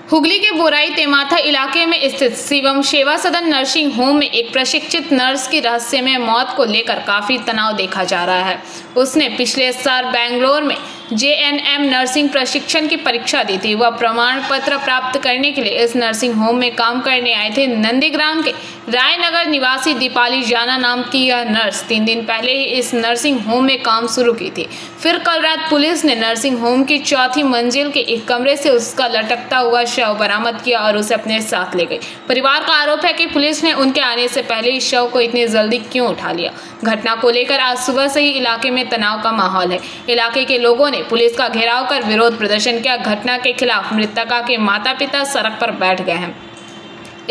हुगली के बोराई तेमाथा इलाके में स्थित शिवम सेवा सदन नर्सिंग होम में एक प्रशिक्षित नर्स की रहस्यमय मौत को लेकर काफी तनाव देखा जा रहा है। उसने पिछले साल बेंगलोर में JNM नर्सिंग प्रशिक्षण की परीक्षा दी थी। वह प्रमाण पत्र प्राप्त करने के लिए इस नर्सिंग होम में काम करने आए थे। नंदीग्राम के रायनगर निवासी दीपाली जाना नाम की यह नर्स 3 दिन पहले ही इस नर्सिंग होम में काम शुरू की थी। फिर कल रात पुलिस ने नर्सिंग होम की 4थी मंजिल के एक कमरे से उसका लटकता हुआ शव बरामद किया और उसे अपने साथ ले गई। परिवार का आरोप है कि पुलिस ने उनके आने से पहले इस शव को इतनी जल्दी क्यों उठा लिया। घटना को लेकर आज सुबह से ही इलाके में तनाव का माहौल है। इलाके के लोगों ने पुलिस का घेराव कर विरोध प्रदर्शन किया। घटना के खिलाफ मृतका के माता पिता सड़क पर बैठ गए हैं।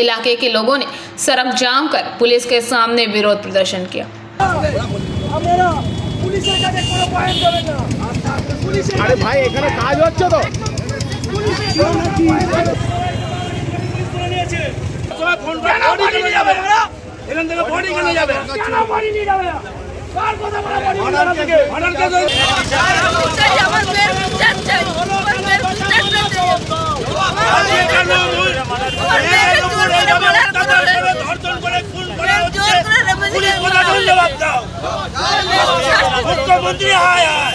इलाके के लोगों ने सड़क जाम कर पुलिस के सामने विरोध प्रदर्शन किया। अरे भाई এখানে কাজ হচ্ছে তো ফোন করে বডি নিয়ে যাবে এখান থেকে বডি নিয়ে যাবে কেন বডি নিয়ে যাবে কার কথা বলে বডি নিয়ে যাবে অর্ডার কে দাও চাই আমার মেয়ের বিচার চাই আমার মেয়ের বিচার চাই আমি কেন ধর্ষণ করে খুন করে হচ্ছে পুলিশ প্রশাসন জবাব দাও মুখ্যমন্ত্রী হায় হায়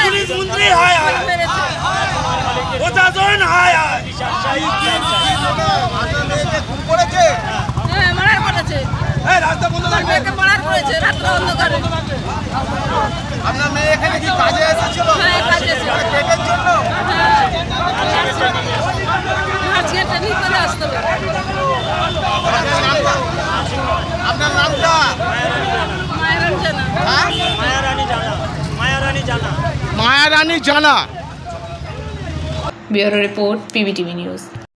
পুলিশ মন্ত্রী হায় হায় প্রশাসন হায় হায় রাস্তা বন্ধ করে আপনার মেয়ে এখানে কি কাজে এসেছিল পেটের জন্য আপনার নামটা মায়ারানী জানা। Bureau report PBTV news.